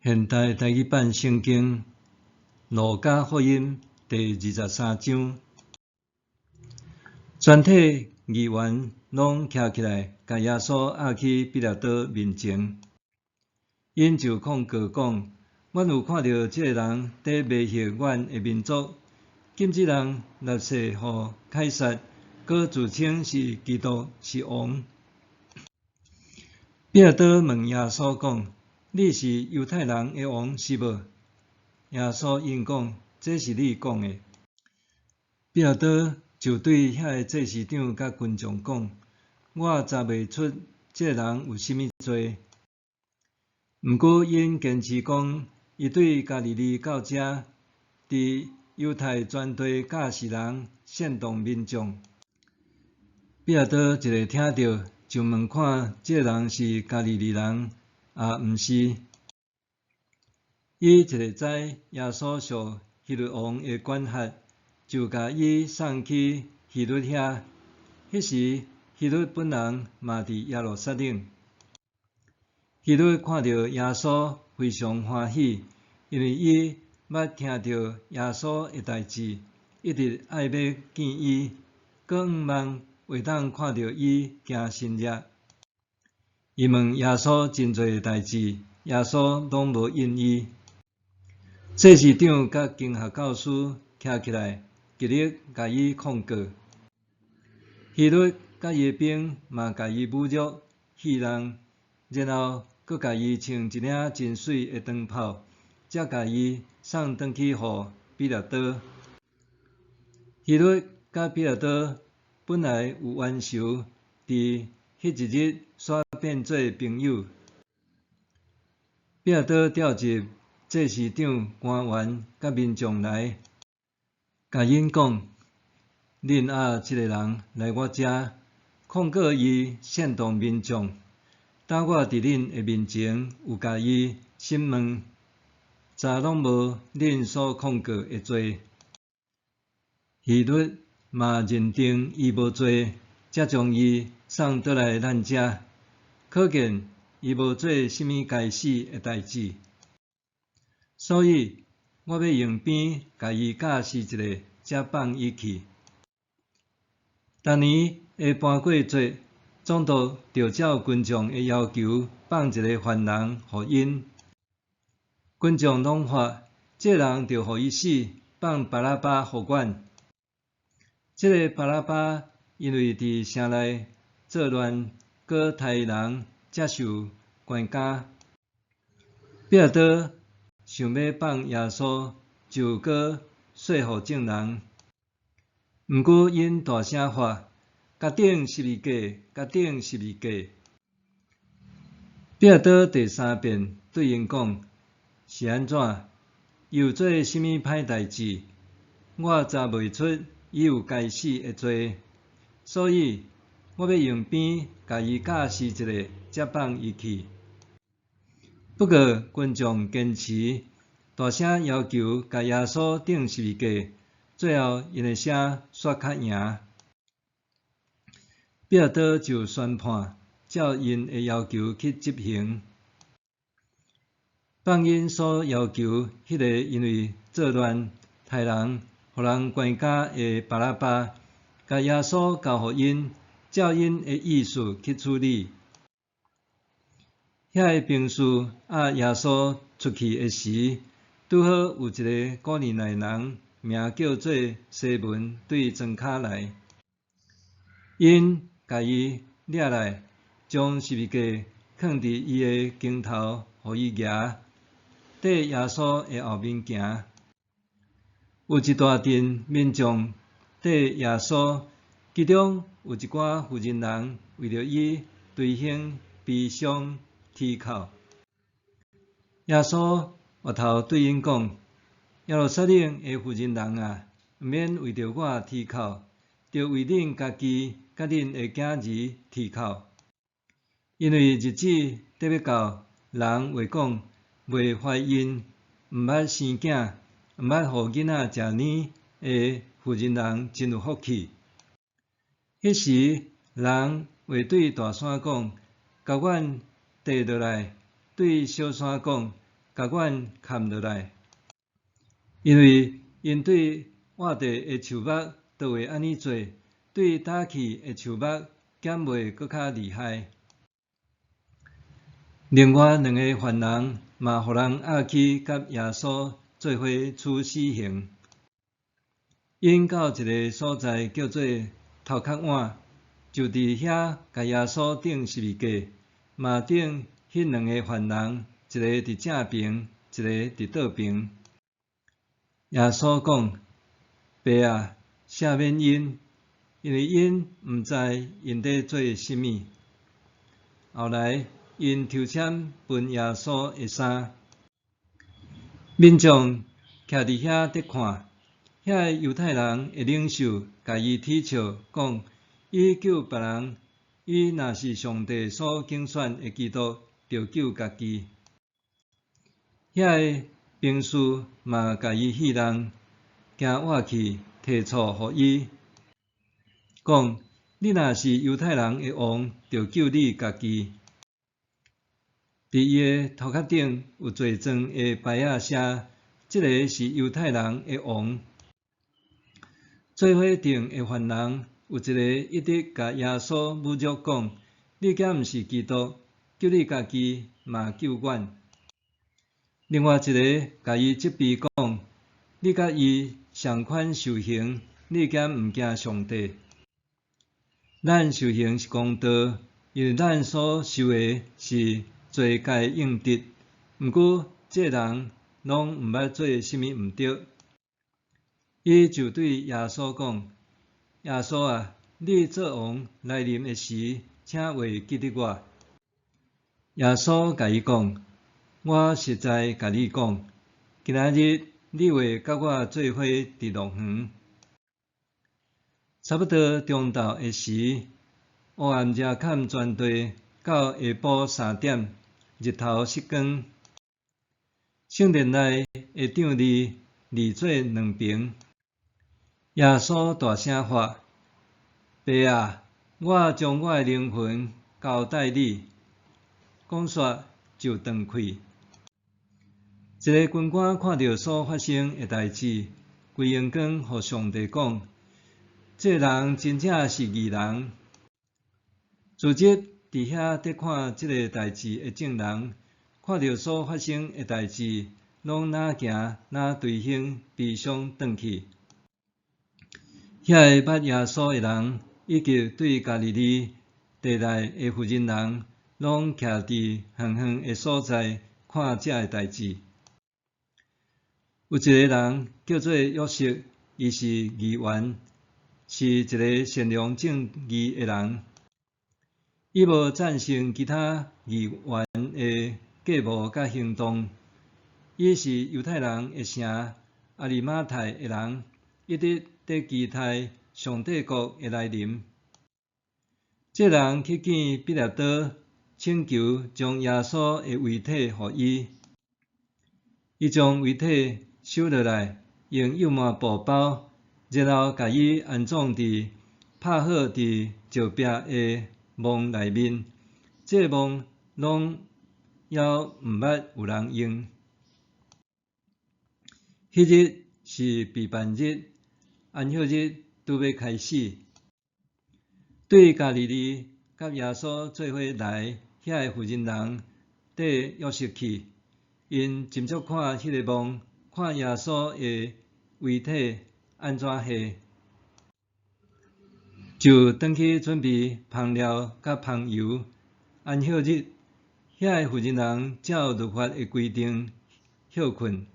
现代台语版圣经路加福音第23章，全体议员拢徛起来，甲耶稣押去彼拉多面前。因就控告讲：阮有看到这个人在威胁阮的民族，禁止人纳税予凯撒，佮自称是基督是王。彼拉多问耶稣讲：你是犹太人的王是无？耶稣应讲：这是你讲的。彼拉多就对遐个祭司长甲群众讲：我查袂出这个人有甚物罪。毋过因坚持讲，伊对加利利到遮，伫犹太全地教示人，煽动民众。彼拉多一个听到，就问看这个人是加利利人，也毋是。伊一个知耶稣属希律王的管辖，就甲伊送去希律遐。迄时希律本人嘛伫耶路撒冷。希律看到耶稣非常欢喜，因为伊捌听到耶稣的代志，一直爱要见伊，佮盼望会当看到伊行神业。伊问耶稣真侪代志，耶稣拢无应伊。祭司长甲经学教师徛起来，极力甲伊控告。希律甲伊的兵嘛甲伊侮辱、戏弄，然后佮甲伊穿一领真水的长袍，才甲伊送转去互彼拉多。希律甲彼拉多本来有冤仇，伫迄一日煞变做朋友。彼拉多召集祭司长、官员甲民众来，甲因讲：恁押这个人来我遮，控告伊煽动民众。当我伫恁的面前有甲伊审问，查拢无恁所控告的罪。希律嘛认定伊无罪，才将伊送倒来咱遮。可见伊无做甚物该死的代志。所以我要用鞭甲伊教示一下，才放伊去。逐年的搬过节，总督就照群众的要求，放一个犯人互因。群众拢发，这人就互伊死，放巴拉巴互阮。这个巴拉巴因为伫城内作乱，佮杀人，才受关押。彼拉多想要放耶稣，就佮说服证人。毋过因大声发：甲顶十字架，甲顶十字架！彼拉多第三遍对因讲：是安怎？伊有做甚物歹代志？我查袂出伊有该死的罪，所以我要用鞭甲伊教示一下，才放伊去。不过群众坚持，大声要求甲耶稣钉十字架，最后因的声煞较赢。彼拉多就宣判，照因的要求去执行。放因所要求迄个因为作乱、杀人、互人关押的巴拉巴，甲耶稣交互因，照因的意思去处理。遐个兵士押耶稣出去的时，拄好有一个古利奈人，名叫做西门，对庄骹来。因甲伊掠来，将十字架放伫伊的肩头，互伊举，缀耶稣的后面行。有一大阵民众缀耶稣，其中有一寡妇人人为着伊随行悲伤啼哭。耶稣回头对因讲：耶路撒冷的妇人人啊，毋免为着我啼哭，着为恁家己甲恁的囝儿啼哭。因为日子得要到，人会讲袂怀孕、毋捌生囝、毋捌互囡仔食奶的妇人人真有福气。迄时人会对大山讲：甲阮綴落来；对小山讲：甲阮砍落来，因为因对活地的树木都会安尼做，对打气的树木减袂搁较厉害。另外两个犯人嘛，互人押去甲耶稣做伙处死刑。因到一个所在叫做头壳碗，就伫遐甲耶稣钉十字架，嘛钉迄两个犯人，一个伫正边，一个伫倒边。耶稣讲：“爸啊，赦免因，因为因毋知因伫做甚物。”后来因抽签分耶稣的衫，民众徛伫遐伫看。遐犹太人的领袖甲伊踢笑，讲：“伊救别人，伊若是上帝所拣选的基督，就救家己。”遐个兵士嘛甲伊戏弄，惊活去提错互伊，讲：“你若是犹太人的王，就救你家己。”伫伊的头壳顶有罪状的牌仔写：“这个是犹太人的王。”做伙顶的犯人有一个一直甲耶稣侮辱，讲：“你敢毋是基督，救你家己嘛救阮。”另外一个甲伊责备讲：“你甲伊同款受刑，你敢毋惊上帝？咱受刑是公道，因为咱所受的是罪该应得。毋过这人拢毋捌做甚物毋对。”伊就对耶稣讲：“耶稣啊，你做王来临的时，请袂记得我。”耶稣甲伊讲：“我实在甲你讲，今仔日你会甲我做伙伫乐园。”差不多中昼的时，黑暗热坎全地，到下晡3点，日头熄光，圣殿内的场地二做两边。耶稣大声喊：“爸啊，我将我的灵魂交代你。”讲煞就断气。一个军官看到所发生的代志，规用光互上帝讲：“这人真正是义人。”组织伫遐伫看这个代志的证人，看到所发生的代志，拢哪行哪随行，悲伤转去。遐个捌耶稣的人，以及对加利利地内的妇人人，拢徛伫远远的所在看这个代志。有一个人叫做约瑟，伊是议员，是一个善良正义的人。伊无赞成其他议员的计谋甲行动。伊是犹太人的城阿里马太的人，一直伫期待上帝国的来临。这人去见彼拉多，请求将耶稣的遗体予伊。伊将遗体收落来，用油麻布包，然后甲伊安葬伫拍好伫石壁的墓内面。这墓拢还毋捌有人用。迄日是避难日，安息日拄要开始。对加利利甲耶稣做伙来遐个妇人人，缀约瑟去，因斟酌看迄个墓，看耶稣的遗体安怎下，就转去准备香料甲香油。安息日，遐个妇人人照律法的规定休困。